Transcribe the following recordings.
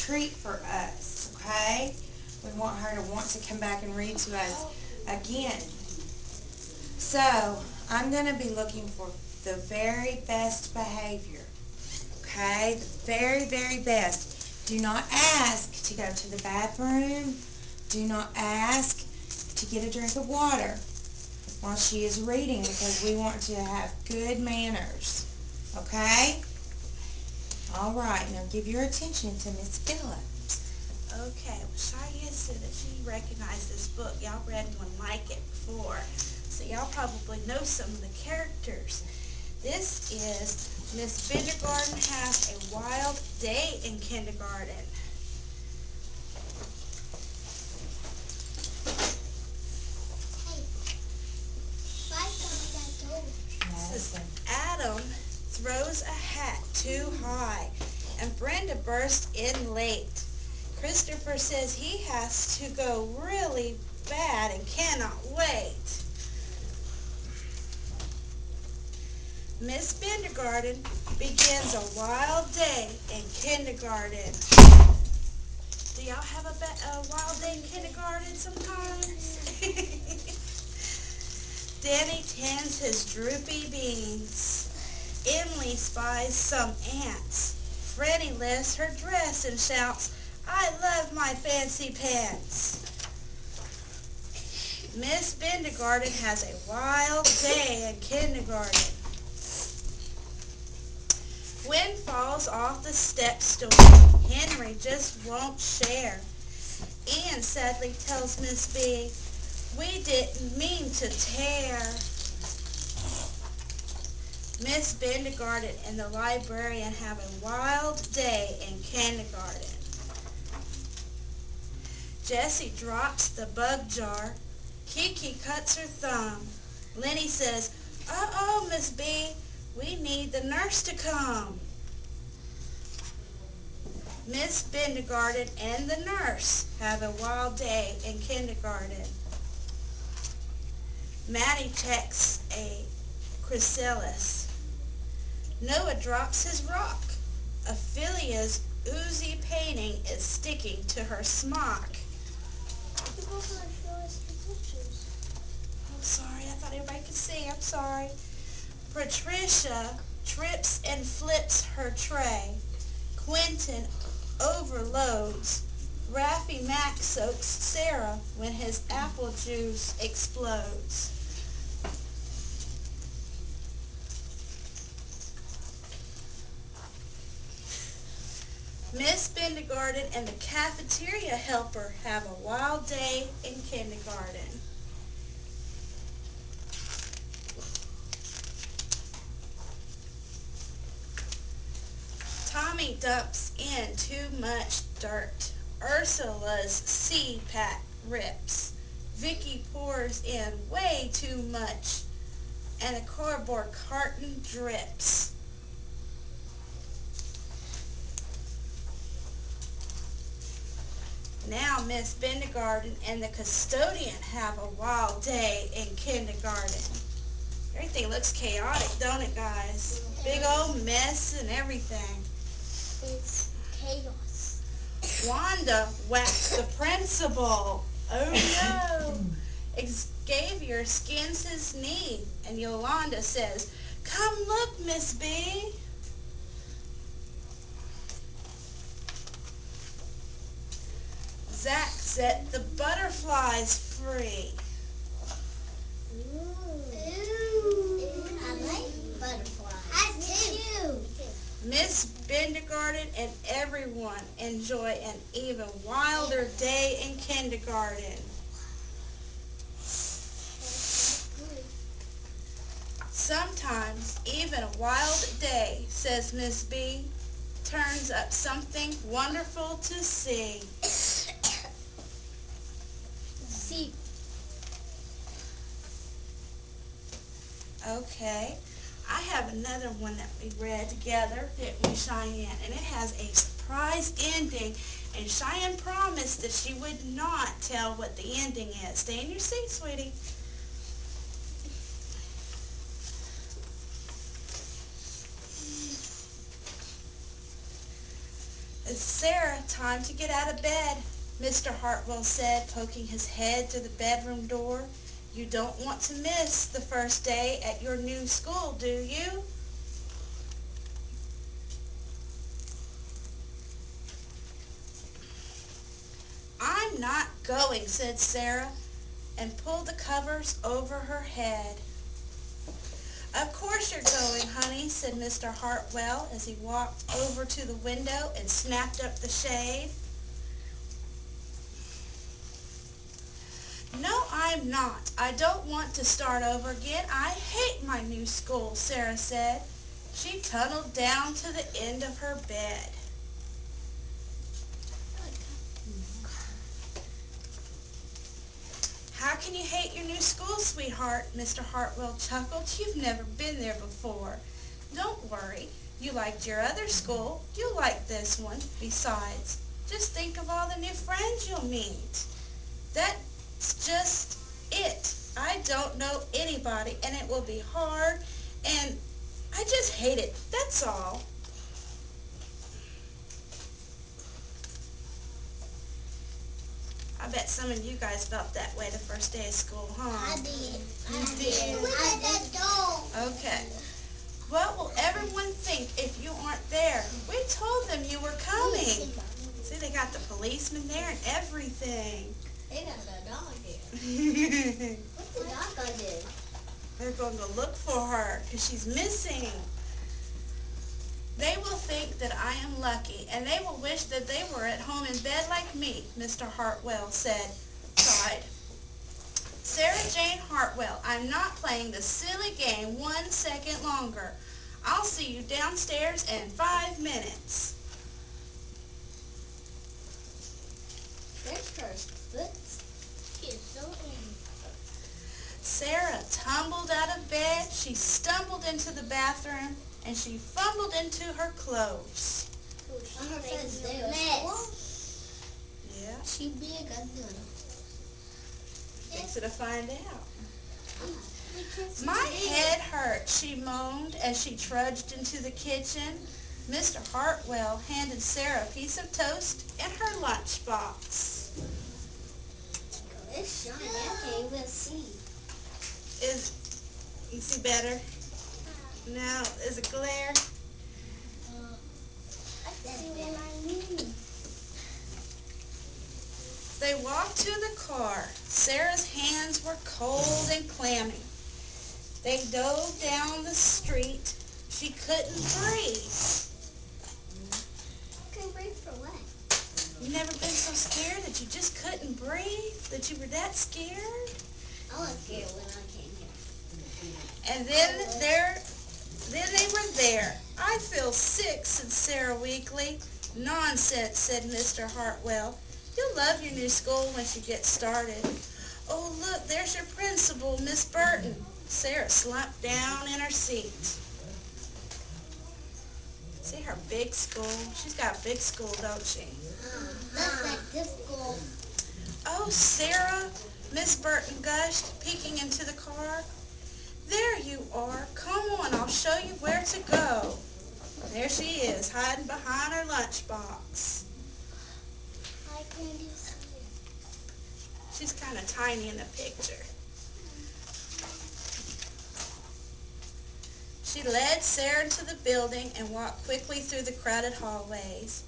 treat for us, okay? We want her to want to come back and read to us again. So, I'm going to be looking for the very best behavior, okay? The very, very best. Do not ask to go to the bathroom. Do not ask to get a drink of water while she is reading, because we want to have good manners, okay? All right, now give your attention to Miss Phillips. Okay, well, Cheyenne said that she recognized this book. Y'all read one like it before, so y'all probably know some of the characters. This is Miss Kindergarten Has a Wild Day in Kindergarten. Madison. Adam throws a hat too high, and Brenda bursts in late. Christopher says he has to go really bad and cannot wait. Miss Kindergarten begins a wild day in kindergarten. Do y'all have a wild day in kindergarten sometimes? Danny tends his droopy beans. Emily spies some ants. Franny lifts her dress and shouts, "I love my fancy pants." Miss Kindergarten has a wild day in kindergarten. Gwen falls off the step stool. Henry just won't share. Ian sadly tells Miss B, "We didn't mean to tear." Miss Kindergarten and the librarian have a wild day in kindergarten. Jessie drops the bug jar. Kiki cuts her thumb. Lenny says, "Uh-oh, Miss B, we need the nurse to come." Miss Kindergarten and the nurse have a wild day in kindergarten. Maddie checks a chrysalis. Noah drops his rock. Ophelia's oozy painting is sticking to her smock. I'm sorry, I thought everybody could see. I'm sorry. Patricia trips and flips her tray. Quentin overloads. Raffy Mac soaks Sarah when his apple juice explodes. Miss Kindergarten and the cafeteria helper have a wild day in kindergarten. Tommy dumps in too much dirt. Ursula's CPAC rips. Vicky pours in way too much, and a cardboard carton drips. Now Miss Kindergarten and the custodian have a wild day in kindergarten. Everything looks chaotic, don't it, guys? Big old mess and everything. It's chaos. Wanda whacks the principal. Oh no. Xavier skins his knee, and Yolanda says, "Come look, Miss B." Zach set the butterflies free. I like butterflies. I do. Miss Kindergarten and everyone enjoy an even wilder day in kindergarten. Sometimes even a wild day, says Miss B, turns up something wonderful to see. See. Okay, I have another one that we read together, didn't we, Cheyenne? And it has a surprise ending, and Cheyenne promised that she would not tell what the ending is. Stay in your seat, sweetie. It says Sarah, time to get out of bed, Mr. Hartwell said, poking his head through the bedroom door. You don't want to miss the first day at your new school, do you? I'm not going, said Sarah, and pulled the covers over her head. Of course you're going, honey, said Mr. Hartwell as he walked over to the window and snapped up the shade. No, I'm not. I don't want to start over again. I hate my new school, Sarah said. She tunneled down to the end of her bed. How can you hate your new school, sweetheart? Mr. Hartwell chuckled. You've never been there before. Don't worry. You liked your other school. You'll like this one. Besides, just think of all the new friends you'll meet. That's just it. I don't know anybody, and it will be hard, and I just hate it. That's all. I bet some of you guys felt that way the first day of school, huh? I did. You did? Look at that dog. Okay. What will everyone think if you aren't there? We told them you were coming. See, they got the policeman there and everything. They got the dog there. What's the dog gonna do? They're going to look for her because she's missing. They will think that I am lucky, and they will wish that they were at home in bed like me, Mr. Hartwell sighed. Sarah Jane Hartwell, I'm not playing the silly game 1 second longer. I'll see you downstairs in 5 minutes. There's her foot. She is so angry. Sarah tumbled out of bed, she stumbled into the bathroom, and she fumbled into her clothes. On her face, mess. Yeah, She big and little. fixing to find out. My head hurt, she moaned as she trudged into the kitchen. Mr. Hartwell handed Sarah a piece of toast and her lunchbox. It's shiny. I can't even see. You see better? Now, is it glare? I see what I mean. They walked to the car. Sarah's hands were cold and clammy. They dove down the street. She couldn't breathe. Couldn't breathe for what? You never been so scared that you just couldn't breathe? That you were that scared? I was scared when I came here. And then they were there. I feel sick, said Sarah weakly. Nonsense, said Mr. Hartwell. You'll love your new school once you get started. Oh, look, there's your principal, Miss Burton. Sarah slumped down in her seat. See her big school? She's got a big school, don't she? That's like this school. Oh, Sarah, Miss Burton gushed, peeking into the car. There you are. Come on, I'll show you where to go. There she is, hiding behind her lunchbox. I can't even see it. She's kind of tiny in the picture. She led Sarah into the building and walked quickly through the crowded hallways.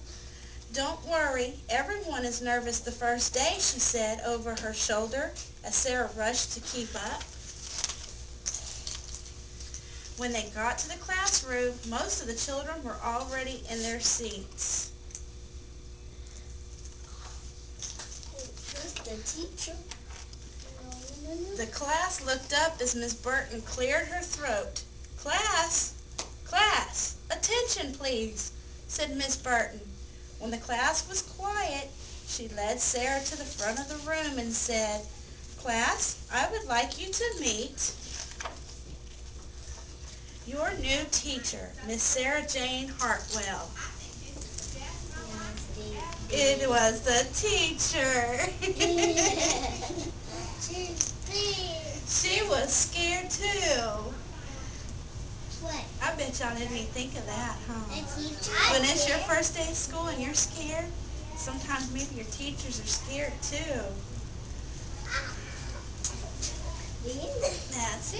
Don't worry, everyone is nervous the first day, she said over her shoulder as Sarah rushed to keep up. When they got to the classroom, most of the children were already in their seats. That's the teacher. The class looked up as Miss Burton cleared her throat. Class, class, attention please, said Miss Burton. When the class was quiet, she led Sarah to the front of the room and said, Class, I would like you to meet your new teacher, Miss Sarah Jane Hartwell. It was the teacher. She's big. She was scared too. What? I bet y'all didn't even think of that, huh? It's you too. When it's your first day of school and you're scared, sometimes maybe your teachers are scared too. That's it.